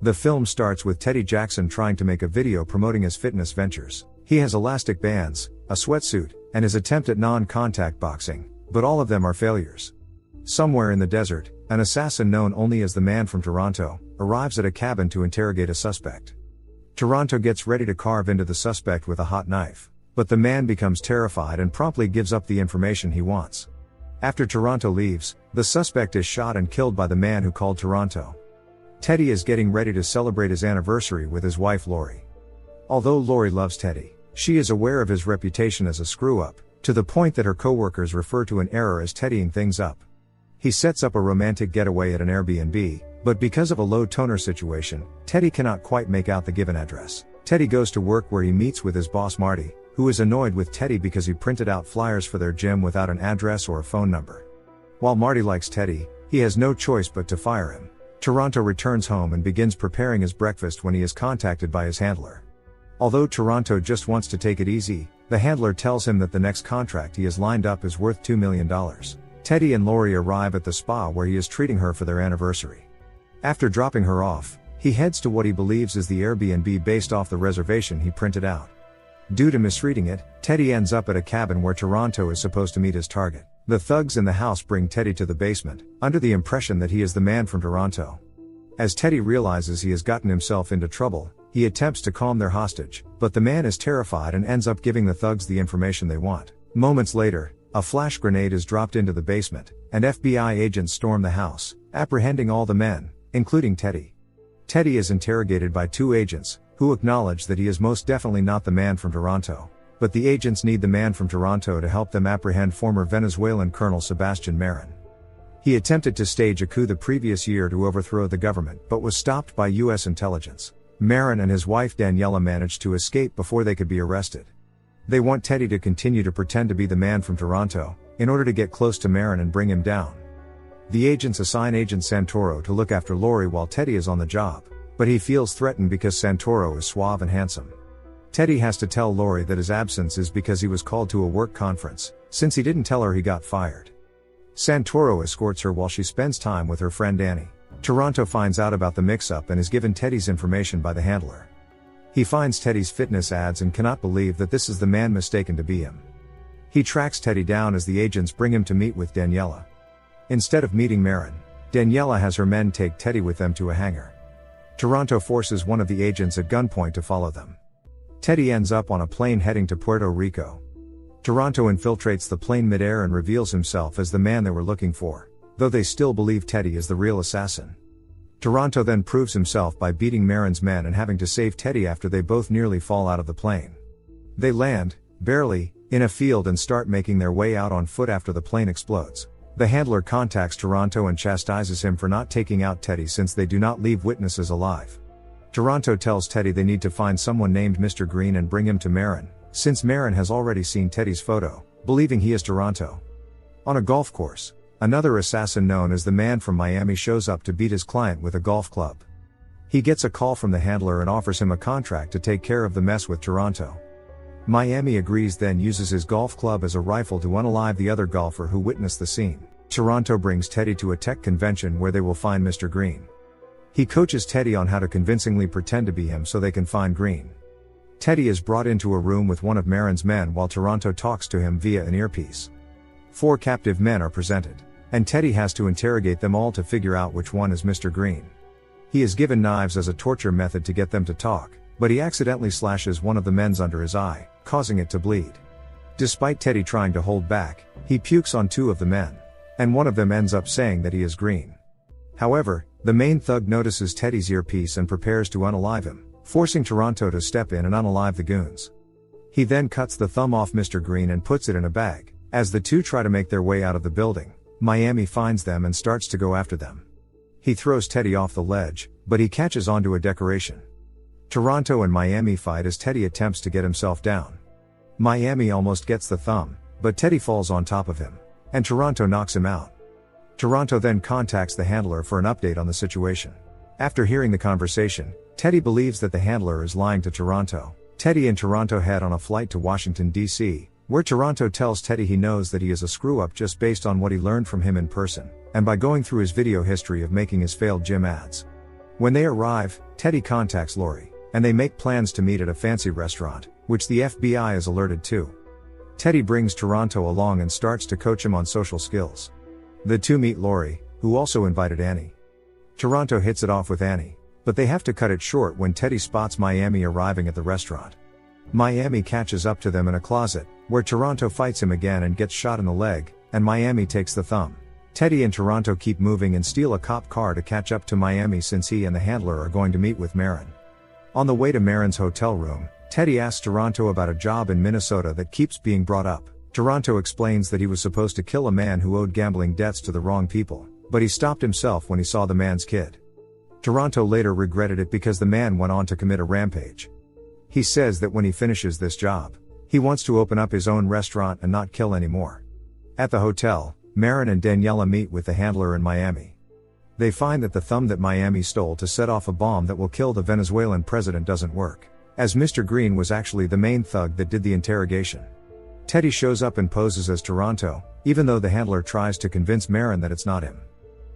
The film starts with Teddy Jackson trying to make a video promoting his fitness ventures. He has elastic bands, a sweatsuit, and his attempt at non-contact boxing, but all of them are failures. Somewhere in the desert, an assassin known only as the Man from Toronto arrives at a cabin to interrogate a suspect. Toronto gets ready to carve into the suspect with a hot knife, but the man becomes terrified and promptly gives up the information he wants. After Toronto leaves, the suspect is shot and killed by the man who called Toronto. Teddy is getting ready to celebrate his anniversary with his wife Lori. Although Lori loves Teddy, she is aware of his reputation as a screw-up, to the point that her co-workers refer to an error as teddying things up. He sets up a romantic getaway at an Airbnb, but because of a low toner situation, Teddy cannot quite make out the given address. Teddy goes to work where he meets with his boss Marty, who is annoyed with Teddy because he printed out flyers for their gym without an address or a phone number. While Marty likes Teddy, he has no choice but to fire him. Toronto returns home and begins preparing his breakfast when he is contacted by his handler. Although Toronto just wants to take it easy, the handler tells him that the next contract he has lined up is worth $2 million. Teddy and Lori arrive at the spa where he is treating her for their anniversary. After dropping her off, he heads to what he believes is the Airbnb based off the reservation he printed out. Due to misreading it, Teddy ends up at a cabin where Toronto is supposed to meet his target. The thugs in the house bring Teddy to the basement, under the impression that he is the Man from Toronto. As Teddy realizes he has gotten himself into trouble, he attempts to calm their hostage, but the man is terrified and ends up giving the thugs the information they want. Moments later, a flash grenade is dropped into the basement, and FBI agents storm the house, apprehending all the men, including Teddy. Teddy is interrogated by two agents, who acknowledge that he is most definitely not the Man from Toronto. But the agents need the Man from Toronto to help them apprehend former Venezuelan Colonel Sebastian Marin. He attempted to stage a coup the previous year to overthrow the government but was stopped by U.S. intelligence. Marin and his wife Daniela managed to escape before they could be arrested. They want Teddy to continue to pretend to be the Man from Toronto, in order to get close to Marin and bring him down. The agents assign Agent Santoro to look after Lori while Teddy is on the job, but he feels threatened because Santoro is suave and handsome. Teddy has to tell Lori that his absence is because he was called to a work conference, since he didn't tell her he got fired. Santoro escorts her while she spends time with her friend Annie. Toronto finds out about the mix-up and is given Teddy's information by the handler. He finds Teddy's fitness ads and cannot believe that this is the man mistaken to be him. He tracks Teddy down as the agents bring him to meet with Daniela. Instead of meeting Marin, Daniela has her men take Teddy with them to a hangar. Toronto forces one of the agents at gunpoint to follow them. Teddy ends up on a plane heading to Puerto Rico. Toronto infiltrates the plane midair and reveals himself as the man they were looking for, though they still believe Teddy is the real assassin. Toronto then proves himself by beating Marin's men and having to save Teddy after they both nearly fall out of the plane. They land, barely, in a field and start making their way out on foot after the plane explodes. The handler contacts Toronto and chastises him for not taking out Teddy since they do not leave witnesses alive. Toronto tells Teddy they need to find someone named Mr. Green and bring him to Marin, since Marin has already seen Teddy's photo, believing he is Toronto. On a golf course, another assassin known as the Man from Miami shows up to beat his client with a golf club. He gets a call from the handler and offers him a contract to take care of the mess with Toronto. Miami agrees, then uses his golf club as a rifle to unalive the other golfer who witnessed the scene. Toronto brings Teddy to a tech convention where they will find Mr. Green. He coaches Teddy on how to convincingly pretend to be him so they can find Green. Teddy is brought into a room with one of Marin's men while Toronto talks to him via an earpiece. 4 captive men are presented, and Teddy has to interrogate them all to figure out which one is Mr. Green. He is given knives as a torture method to get them to talk, but he accidentally slashes one of the men's under his eye, causing it to bleed. Despite Teddy trying to hold back, he pukes on 2 of the men, and one of them ends up saying that he is Green. However, the main thug notices Teddy's earpiece and prepares to unalive him, forcing Toronto to step in and unalive the goons. He then cuts the thumb off Mr. Green and puts it in a bag. As the 2 try to make their way out of the building, Miami finds them and starts to go after them. He throws Teddy off the ledge, but he catches onto a decoration. Toronto and Miami fight as Teddy attempts to get himself down. Miami almost gets the thumb, but Teddy falls on top of him, and Toronto knocks him out. Toronto then contacts the handler for an update on the situation. After hearing the conversation, Teddy believes that the handler is lying to Toronto. Teddy and Toronto head on a flight to Washington, D.C., where Toronto tells Teddy he knows that he is a screw-up just based on what he learned from him in person, and by going through his video history of making his failed gym ads. When they arrive, Teddy contacts Lori, and they make plans to meet at a fancy restaurant, which the FBI is alerted to. Teddy brings Toronto along and starts to coach him on social skills. The two meet Lori, who also invited Annie. Toronto hits it off with Annie, but they have to cut it short when Teddy spots Miami arriving at the restaurant. Miami catches up to them in a closet, where Toronto fights him again and gets shot in the leg, and Miami takes the thumb. Teddy and Toronto keep moving and steal a cop car to catch up to Miami since he and the handler are going to meet with Marin. On the way to Marin's hotel room, Teddy asks Toronto about a job in Minnesota that keeps being brought up. Toronto explains that he was supposed to kill a man who owed gambling debts to the wrong people, but he stopped himself when he saw the man's kid. Toronto later regretted it because the man went on to commit a rampage. He says that when he finishes this job, he wants to open up his own restaurant and not kill anymore. At the hotel, Marin and Daniela meet with the handler in Miami. They find that the thumb that Miami stole to set off a bomb that will kill the Venezuelan president doesn't work, as Mr. Green was actually the main thug that did the interrogation. Teddy shows up and poses as Toronto, even though the handler tries to convince Marin that it's not him.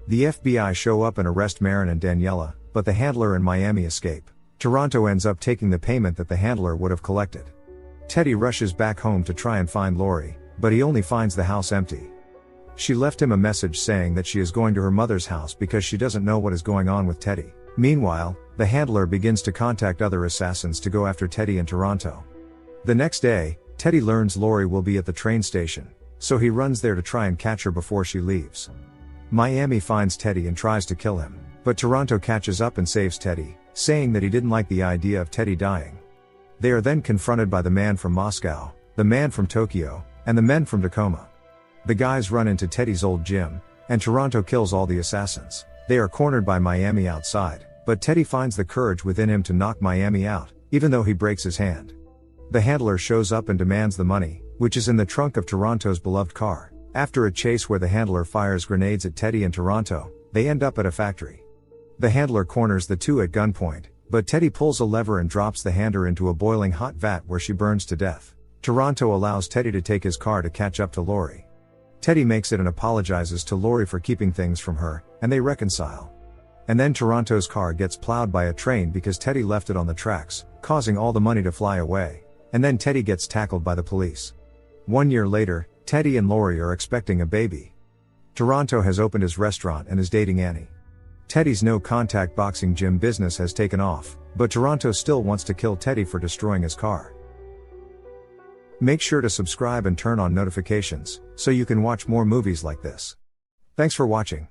The FBI show up and arrest Marin and Daniela, but the handler and Miami escape. Toronto ends up taking the payment that the handler would have collected. Teddy rushes back home to try and find Lori, but he only finds the house empty. She left him a message saying that she is going to her mother's house because she doesn't know what is going on with Teddy. Meanwhile, the handler begins to contact other assassins to go after Teddy and Toronto. The next day, Teddy learns Lori will be at the train station, so he runs there to try and catch her before she leaves. Miami finds Teddy and tries to kill him, but Toronto catches up and saves Teddy, saying that he didn't like the idea of Teddy dying. They are then confronted by the man from Moscow, the man from Tokyo, and the men from Tacoma. The guys run into Teddy's old gym, and Toronto kills all the assassins. They are cornered by Miami outside, but Teddy finds the courage within him to knock Miami out, even though he breaks his hand. The handler shows up and demands the money, which is in the trunk of Toronto's beloved car. After a chase where the handler fires grenades at Teddy and Toronto, they end up at a factory. The handler corners the two at gunpoint, but Teddy pulls a lever and drops the handler into a boiling hot vat where she burns to death. Toronto allows Teddy to take his car to catch up to Lori. Teddy makes it and apologizes to Lori for keeping things from her, and they reconcile. And then Toronto's car gets plowed by a train because Teddy left it on the tracks, causing all the money to fly away. And then Teddy gets tackled by the police. 1 year later, Teddy and Lori are expecting a baby. Toronto has opened his restaurant and is dating Annie. Teddy's no-contact boxing gym business has taken off, but Toronto still wants to kill Teddy for destroying his car. Make sure to subscribe and turn on notifications, so you can watch more movies like this. Thanks for watching.